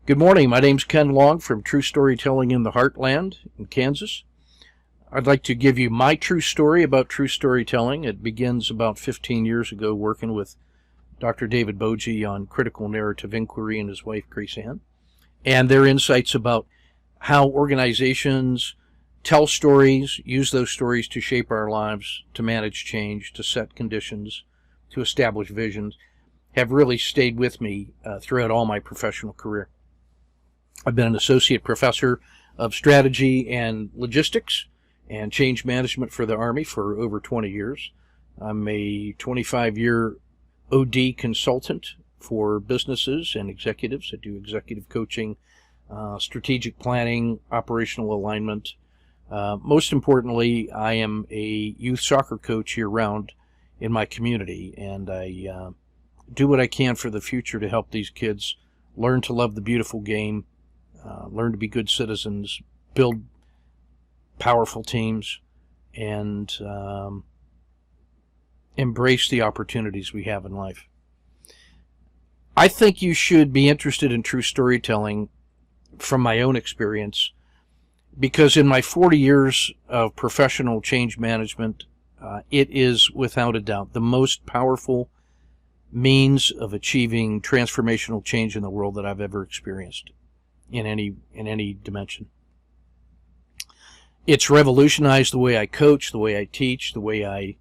Good morning. My name's Ken Long from True Storytelling in the Heartland in Kansas. I'd like to give you my true story about true storytelling. It begins about 15 years ago working with Dr. David Boji on critical narrative inquiry and his wife Grace Ann, and their insights about how organizations tell stories, use those stories to shape our lives, to manage change, to set conditions, to establish visions, have really stayed with me throughout all my professional career. I've been an associate professor of strategy and logistics and change management for the Army for over 20 years. I'm a 25-year OD consultant for businesses and executives. I do executive coaching, strategic planning, operational alignment. Most importantly, I am a youth soccer coach year-round in my community, and I do what I can for the future to help these kids learn to love the beautiful game, learn to be good citizens, build powerful teams, and embrace the opportunities we have in life. I think you should be interested in true storytelling from my own experience, because in my 40 years of professional change management, it is without a doubt the most powerful means of achieving transformational change in the world that I've ever experienced in any dimension. It's revolutionized the way I coach, the way I teach, the way I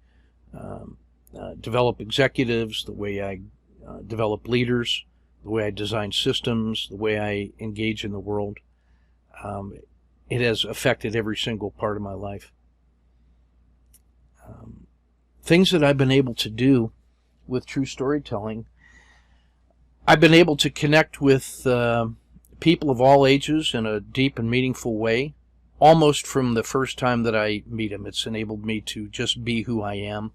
develop executives, the way I develop leaders, the way I design systems, the way I engage in the world. It has affected every single part of my life. Things that I've been able to do with true storytelling, I've been able to connect with people of all ages in a deep and meaningful way, almost from the first time that I meet them. It's enabled me to just be who I am,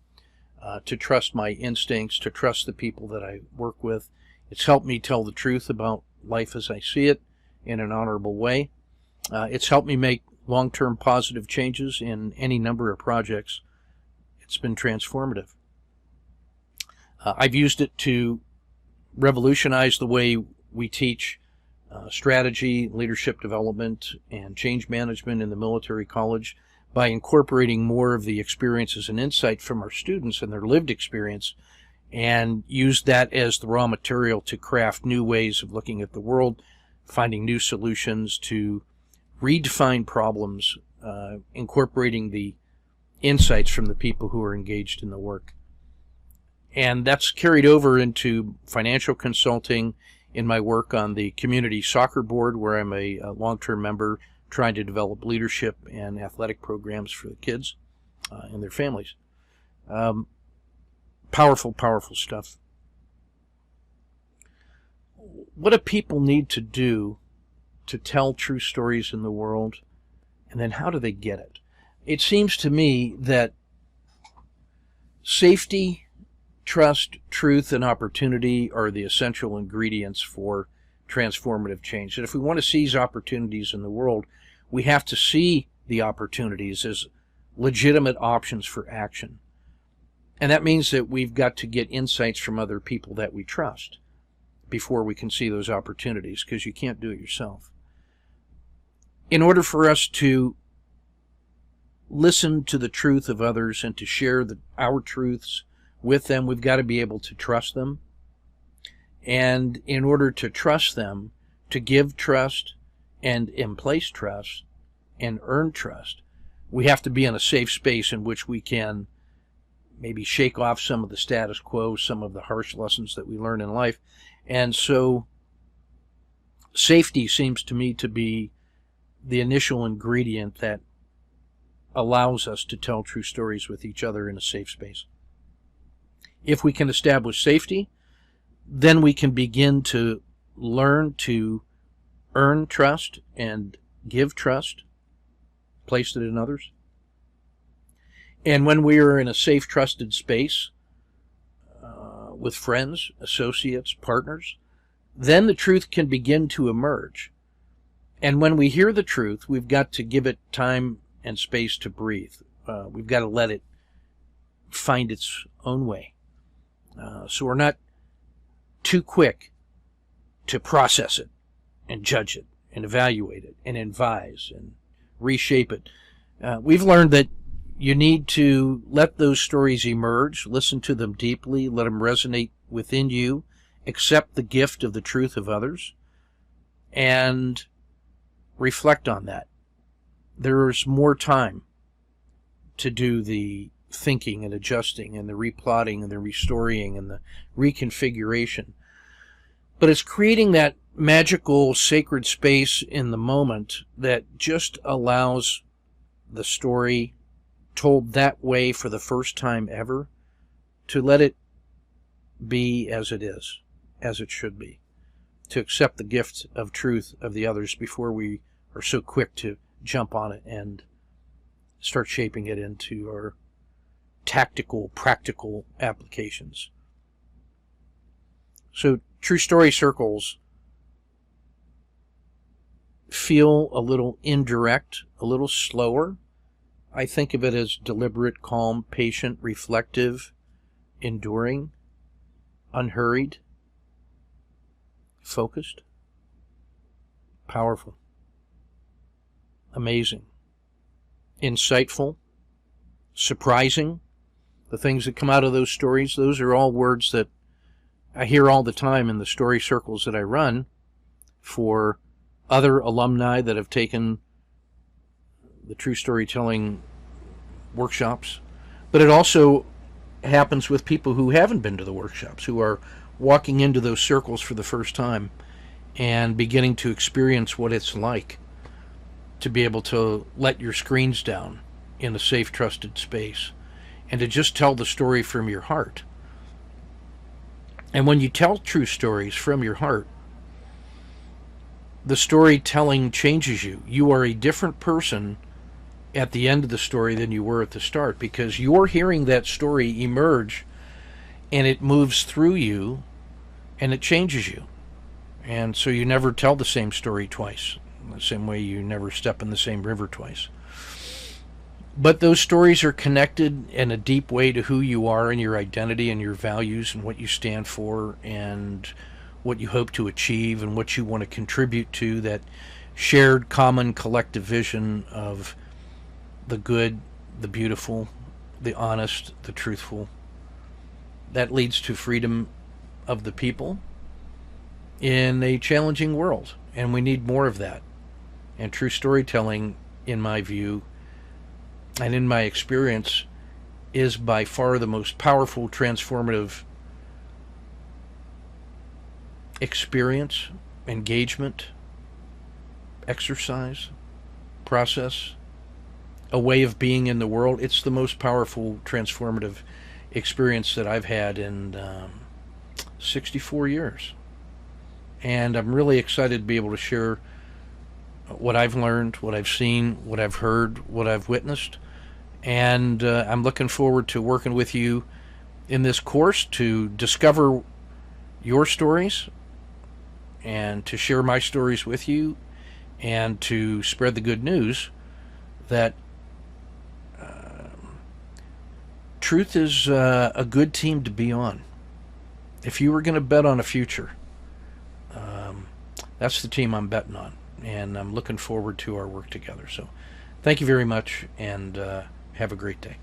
to trust my instincts, to trust the people that I work with. It's helped me tell the truth about life as I see it in an honorable way. It's helped me make long-term positive changes in any number of projects. It's been transformative. I've used it to revolutionize the way we teach strategy, leadership development, and change management in the military college by incorporating more of the experiences and insight from our students and their lived experience, and use that as the raw material to craft new ways of looking at the world, finding new solutions to redefine problems, incorporating the insights from the people who are engaged in the work. And that's carried over into financial consulting in my work on the community soccer board, where I'm a long-term member trying to develop leadership and athletic programs for the kids and their families. Powerful, powerful stuff. What do people need to do to tell true stories in the world, and then how do they get it? It seems to me that safety, trust, truth, and opportunity are the essential ingredients for transformative change. And if we want to seize opportunities in the world, we have to see the opportunities as legitimate options for action. And that means that we've got to get insights from other people that we trust before we can see those opportunities, because you can't do it yourself. In order for us to listen to the truth of others and to share our truths with them, we've got to be able to trust them. And in order to trust them, to give trust and emplace trust and earn trust, we have to be in a safe space in which we can maybe shake off some of the status quo, some of the harsh lessons that we learn in life. And so safety seems to me to be the initial ingredient that allows us to tell true stories with each other in a safe space. If we can establish safety, then we can begin to learn to earn trust and give trust, place it in others. And when we are in a safe, trusted space with friends, associates, partners, then the truth can begin to emerge. And when we hear the truth, we've got to give it time and space to breathe. We've got to let it find its own way. So we're not too quick to process it and judge it and evaluate it and advise and reshape it. We've learned that you need to let those stories emerge, listen to them deeply, let them resonate within you, accept the gift of the truth of others, and reflect on that. There's more time to do the thinking and adjusting and the replotting and the restoring and the reconfiguration. But it's creating that magical, sacred space in the moment that just allows the story told that way for the first time ever to let it be as it is, as it should be, to accept the gift of truth of the others before we are so quick to jump on it and start shaping it into our tactical, practical applications. So true story circles feel a little indirect, a little slower. I think of it as deliberate, calm, patient, reflective, enduring, unhurried, focused, powerful, amazing, insightful, surprising. The things that come out of those stories, those are all words that I hear all the time in the story circles that I run for other alumni that have taken the true storytelling workshops. But it also happens with people who haven't been to the workshops, who are walking into those circles for the first time and beginning to experience what it's like to be able to let your screens down in a safe, trusted space and to just tell the story from your heart. And when you tell true stories from your heart, the storytelling changes you. You are a different person at the end of the story than you were at the start, because you're hearing that story emerge and it moves through you and it changes you. And so you never tell the same story twice, the same way you never step in the same river twice. But those stories are connected in a deep way to who you are and your identity and your values and what you stand for and what you hope to achieve and what you want to contribute to, that shared, common, collective vision of the good, the beautiful, the honest, the truthful. That leads to freedom of the people in a challenging world, and we need more of that. And true storytelling, in my view, and in my experience, is by far the most powerful, transformative experience, engagement, exercise, process, a way of being in the world. It's the most powerful, transformative experience that I've had in 64 years. And I'm really excited to be able to share what I've learned, what I've seen, what I've heard, what I've witnessed. And I'm looking forward to working with you in this course to discover your stories and to share my stories with you and to spread the good news that truth is a good team to be on. If you were going to bet on a future, that's the team I'm betting on. And I'm looking forward to our work together. So thank you very much, and have a great day.